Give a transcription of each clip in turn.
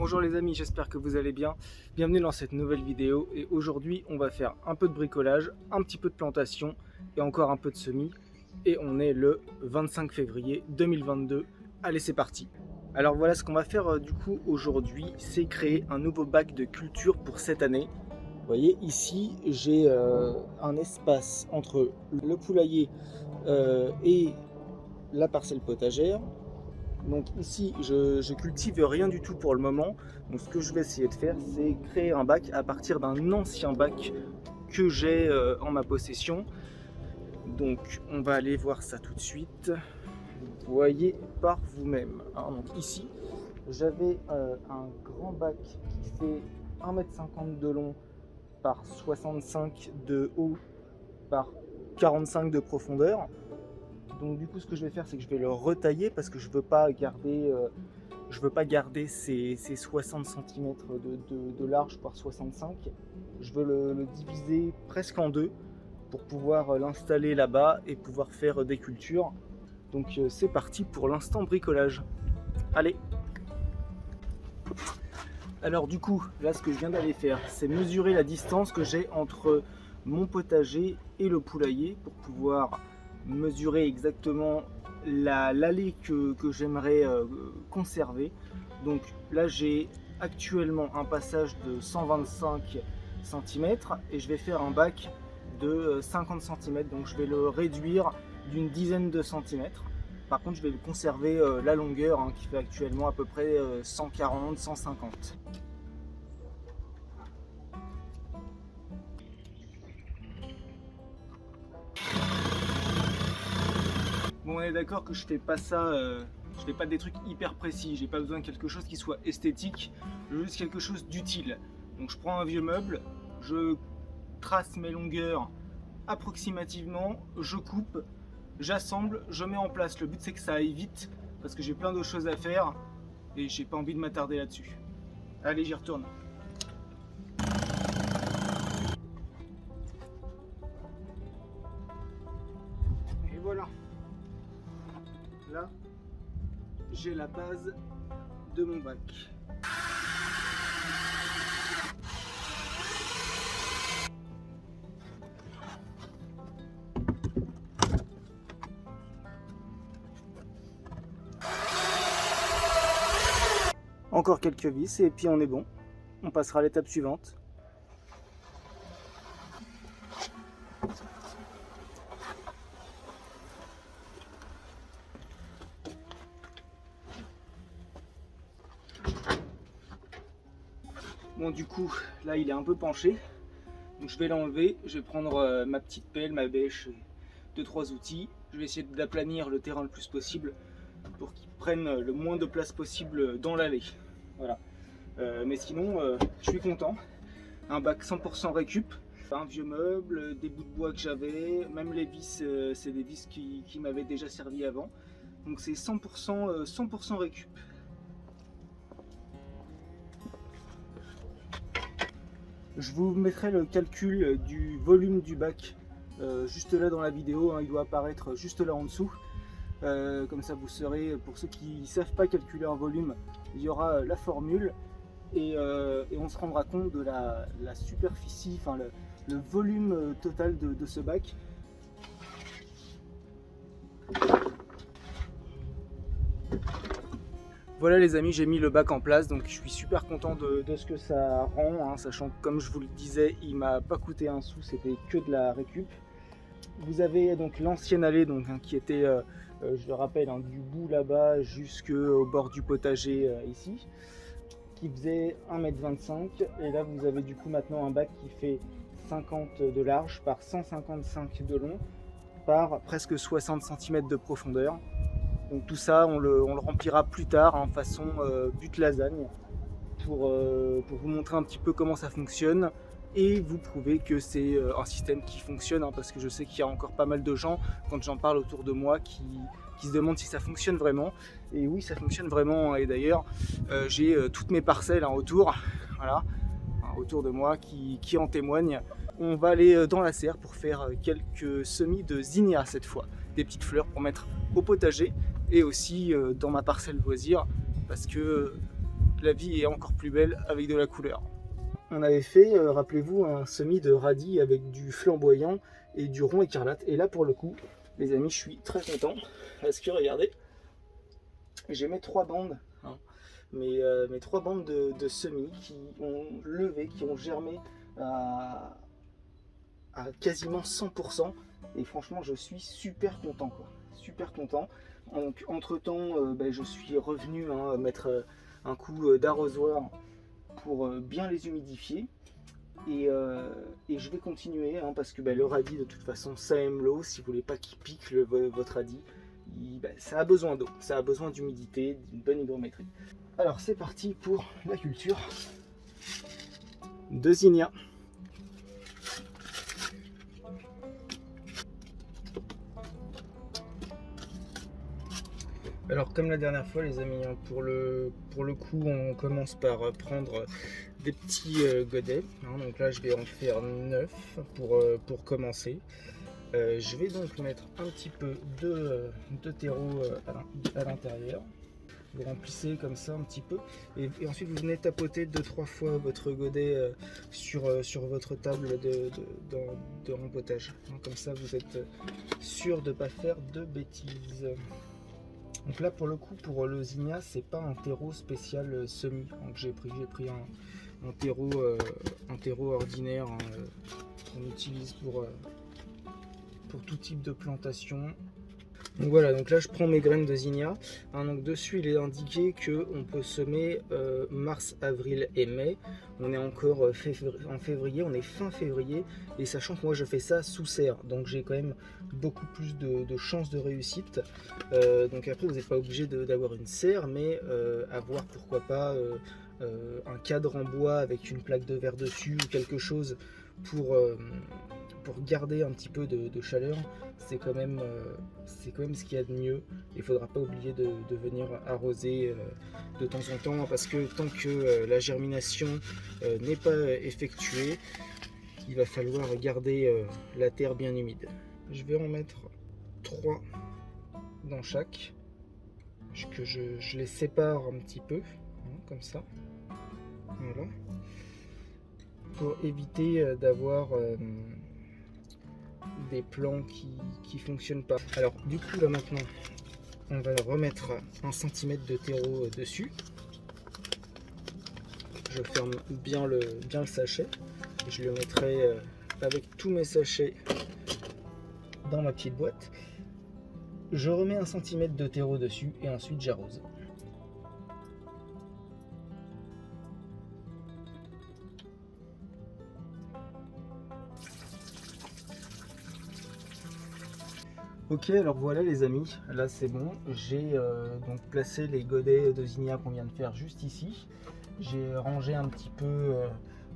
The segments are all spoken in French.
Bonjour les amis, j'espère que vous allez bien. Bienvenue dans cette nouvelle vidéo et aujourd'hui on va faire un peu de bricolage, un petit peu de plantation et encore un peu de semis. Et on est le 25 février 2022. Allez, c'est parti. Alors voilà ce qu'on va faire du coup aujourd'hui, c'est créer un nouveau bac de culture pour cette année. Vous voyez ici j'ai un espace entre le poulailler et la parcelle potagère. Donc ici je cultive rien du tout pour le moment. Donc ce que je vais essayer de faire, c'est créer un bac à partir d'un ancien bac que j'ai en ma possession. Donc on va aller voir ça tout de suite. Vous voyez par vous-même. Donc ici j'avais un grand bac qui fait 1,50 m de long par 65 de haut par 45 de profondeur. Donc du coup ce que je vais faire, c'est que je vais le retailler parce que je veux pas garder ces 60 cm de large par 65. Je veux le diviser presque en deux pour pouvoir l'installer là-bas et pouvoir faire des cultures. Donc c'est parti pour l'instant bricolage. Allez. Alors du coup, là ce que je viens d'aller faire, c'est mesurer la distance que j'ai entre mon potager et le poulailler pour pouvoir mesurer exactement l'allée que j'aimerais conserver. Donc là j'ai actuellement un passage de 125 cm et je vais faire un bac de 50 cm, donc je vais le réduire d'une dizaine de centimètres. Par contre je vais conserver la longueur qui fait actuellement à peu près 140-150. Bon, on est d'accord que je fais pas ça, je fais pas des trucs hyper précis, j'ai pas besoin de quelque chose qui soit esthétique, je veux juste quelque chose d'utile. Donc je prends un vieux meuble, je trace mes longueurs approximativement, je coupe, j'assemble, je mets en place. Le but c'est que ça aille vite parce que j'ai plein d'autres choses à faire et j'ai pas envie de m'attarder là-dessus. Allez, j'y retourne. Et voilà. Là, j'ai la base de mon bac. Encore quelques vis et puis on est bon. On passera à l'étape suivante. Bon, du coup, là il est un peu penché. Donc je vais l'enlever. Je vais prendre ma petite pelle, ma bêche et 2-3 outils. Je vais essayer d'aplanir le terrain le plus possible pour qu'il prenne le moins de place possible dans l'allée. Voilà. Mais sinon, je suis content. Un bac 100% récup. Un vieux meuble, des bouts de bois que j'avais, même les vis, c'est des vis qui m'avaient déjà servi avant. Donc c'est 100% récup. Je vous mettrai le calcul du volume du bac juste là dans la vidéo, il doit apparaître juste là en dessous. Comme ça vous saurez, pour ceux qui ne savent pas calculer un volume, il y aura la formule et on se rendra compte de la superficie, enfin le volume total de ce bac. Voilà les amis, j'ai mis le bac en place, donc je suis super content de ce que ça rend, sachant que comme je vous le disais, il m'a pas coûté un sou, c'était que de la récup. Vous avez donc l'ancienne allée qui était, je le rappelle, du bout là-bas jusqu'au bord du potager ici, qui faisait 1,25 m, et là vous avez du coup maintenant un bac qui fait 50 de large par 155 de long par presque 60 cm de profondeur. Donc tout ça on le remplira plus tard façon butte lasagne pour vous montrer un petit peu comment ça fonctionne et vous prouver que c'est un système qui fonctionne, parce que je sais qu'il y a encore pas mal de gens, quand j'en parle autour de moi, qui se demandent si ça fonctionne vraiment. Et oui, ça fonctionne vraiment, et d'ailleurs j'ai toutes mes parcelles autour, voilà, autour de moi qui en témoignent. On va aller dans la serre pour faire quelques semis de zinnia cette fois, des petites fleurs pour mettre au potager et aussi dans ma parcelle loisir, parce que la vie est encore plus belle avec de la couleur. On avait fait, rappelez-vous, un semis de radis avec du flamboyant et du rond écarlate. Et là, pour le coup, les amis, je suis très content parce que regardez, j'ai mes 3 bandes, hein, mes 3 bandes de semis qui ont levé, qui ont germé à quasiment 100%. Et franchement, je suis super content, quoi. Super content. Donc, entre temps, je suis revenu mettre un coup d'arrosoir pour bien les humidifier. Et je vais continuer parce que le radis, de toute façon, ça aime l'eau. Si vous voulez pas qu'il pique votre radis, ça a besoin d'eau, ça a besoin d'humidité, d'une bonne hygrométrie. Alors c'est parti pour la culture de zinnia. Alors comme la dernière fois les amis, pour le coup on commence par prendre des petits godets, donc là je vais en faire 9 pour commencer. Je vais donc mettre un petit peu de terreau à l'intérieur. Vous remplissez comme ça un petit peu et ensuite vous venez tapoter 2-3 fois votre godet sur votre table de rempotage. Comme ça vous êtes sûr de ne pas faire de bêtises. Donc là pour le coup pour le zinnia c'est pas un terreau spécial semis que j'ai pris un terreau ordinaire qu'on utilise pour tout type de plantation. Donc voilà, donc là je prends mes graines de zinnia. Donc dessus il est indiqué que on peut semer mars, avril et mai. On est encore en février, on est fin février, et sachant que moi je fais ça sous serre, donc j'ai quand même beaucoup plus de chances de réussite. Donc après vous n'êtes pas obligé d'avoir une serre, mais avoir pourquoi pas un cadre en bois avec une plaque de verre dessus ou quelque chose pour garder un petit peu de chaleur. C'est quand même ce qu'il y a de mieux. Il ne faudra pas oublier de venir arroser de temps en temps, parce que tant que la germination n'est pas effectuée, il va falloir garder la terre bien humide. Je vais en mettre 3 dans chaque, que je les sépare un petit peu, comme ça. Voilà. Pour éviter d'avoir des plants qui fonctionnent pas. Alors du coup là maintenant on va remettre 1 cm de terreau dessus. Je ferme bien le sachet. Je le mettrai avec tous mes sachets dans ma petite boîte. Je remets 1 cm de terreau dessus et ensuite j'arrose. Ok, alors voilà les amis, là c'est bon, j'ai donc placé les godets de zinnia qu'on vient de faire juste ici. J'ai rangé un petit peu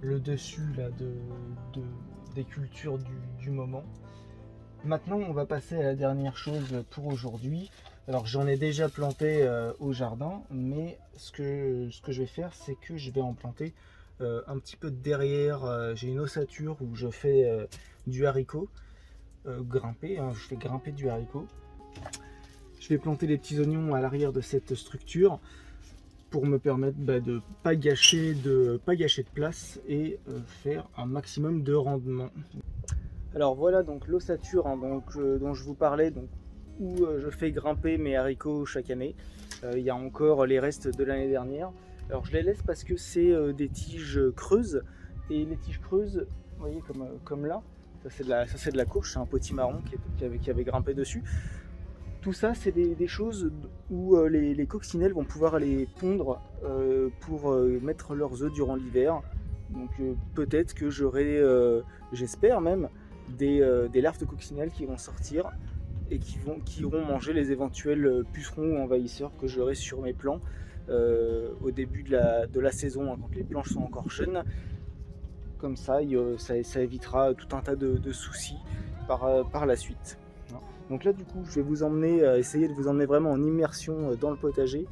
le dessus là, des cultures du moment. Maintenant on va passer à la dernière chose pour aujourd'hui. Alors j'en ai déjà planté au jardin, mais ce que je vais faire, c'est que je vais en planter un petit peu derrière. J'ai une ossature où je fais du haricot. Grimper, je fais grimper du haricot. Je vais planter les petits oignons à l'arrière de cette structure pour me permettre de ne pas gâcher de place et faire un maximum de rendement. Alors voilà donc l'ossature dont je vous parlais, où je fais grimper mes haricots chaque année. Il y a encore les restes de l'année dernière. Alors je les laisse parce que c'est des tiges creuses, et les tiges creuses, vous voyez comme là, ça c'est de la courge, c'est un potimarron qui avait grimpé dessus. Tout ça c'est des choses où les coccinelles vont pouvoir aller pondre pour mettre leurs œufs durant l'hiver. Donc peut-être que j'aurai, j'espère même, des larves de coccinelles qui vont sortir et qui iront manger les éventuels pucerons ou envahisseurs que j'aurai sur mes plants au début de la saison, quand les planches sont encore jeunes. Comme ça, ça évitera tout un tas de soucis par la suite. Donc là du coup je vais vous emmener, essayer de vous emmener vraiment en immersion dans le potager.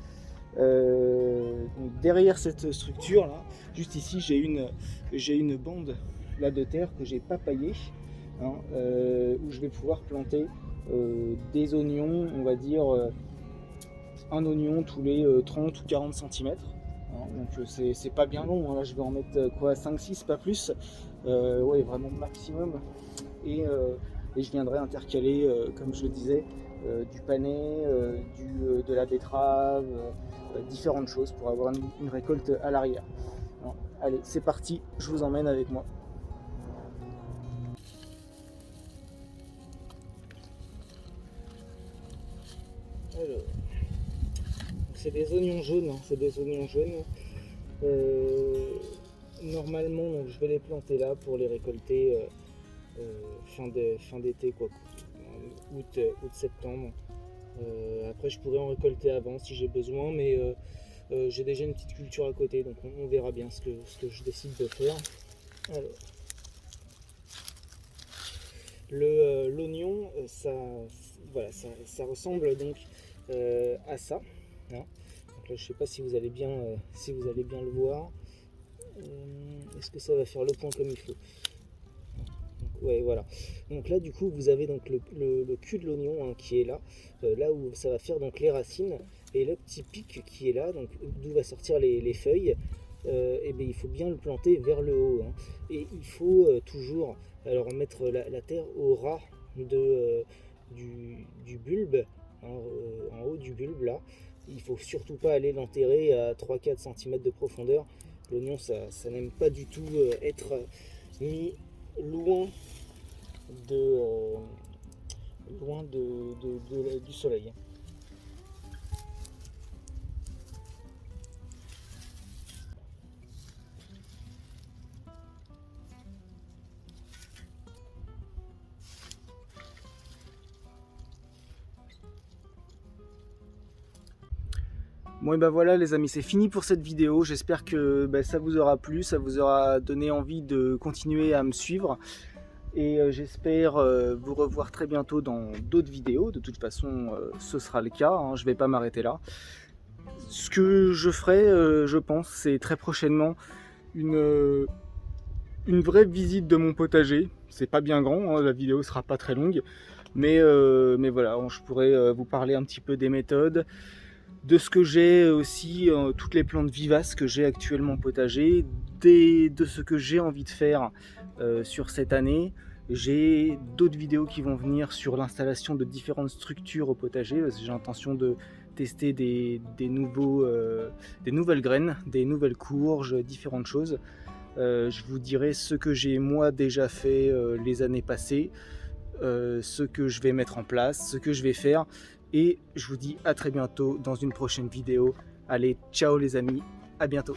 Donc derrière cette structure là, juste ici j'ai une bande là de terre que j'ai pas paillée, où je vais pouvoir planter des oignons, on va dire un oignon tous les 30 ou 40 cm. hein, donc c'est pas bien long, hein. Là je vais en mettre quoi, 5-6, pas plus, ouais, vraiment maximum, et je viendrai intercaler, comme je le disais, du panais, de la betterave, différentes choses pour avoir une récolte à l'arrière. Allez, c'est parti, je vous emmène avec moi. Alors, c'est des oignons jaunes, hein, c'est des oignons jaunes. Normalement, donc, je vais les planter là pour les récolter fin d'été, quoi, août-septembre. Après, je pourrais en récolter avant si j'ai besoin, mais j'ai déjà une petite culture à côté, donc on verra bien ce que je décide de faire. Alors, l'oignon, voilà, ça ressemble donc à ça. Hein. Donc là, je ne sais pas si vous allez bien le voir. Est-ce que ça va faire le point comme il faut? Donc, ouais, voilà. Donc là, du coup, vous avez donc le cul de l'oignon, hein, qui est là, là où ça va faire donc les racines, et le petit pic qui est là, donc d'où va sortir les feuilles. Et bien, il faut bien le planter vers le haut, hein. Et il faut toujours alors mettre la terre au ras du bulbe, hein, en haut du bulbe là. Il faut surtout pas aller l'enterrer à 3-4 cm de profondeur. L'oignon, ça n'aime pas du tout être mis loin du soleil. Bon et ben voilà les amis, c'est fini pour cette vidéo. J'espère que ça vous aura plu, ça vous aura donné envie de continuer à me suivre. Et j'espère vous revoir très bientôt dans d'autres vidéos. De toute façon, ce sera le cas, hein, je ne vais pas m'arrêter là. Ce que je ferai, je pense, c'est très prochainement une vraie visite de mon potager. C'est pas bien grand, hein, la vidéo sera pas très longue. Mais voilà, je pourrais vous parler un petit peu des méthodes, de ce que j'ai aussi, toutes les plantes vivaces que j'ai actuellement au potager, de ce que j'ai envie de faire sur cette année. J'ai d'autres vidéos qui vont venir sur l'installation de différentes structures au potager, parce que j'ai l'intention de tester des nouvelles graines, des nouvelles courges, différentes choses. Je vous dirai ce que j'ai moi déjà fait les années passées, ce que je vais mettre en place, ce que je vais faire. Et je vous dis à très bientôt dans une prochaine vidéo. Allez, ciao les amis, à bientôt.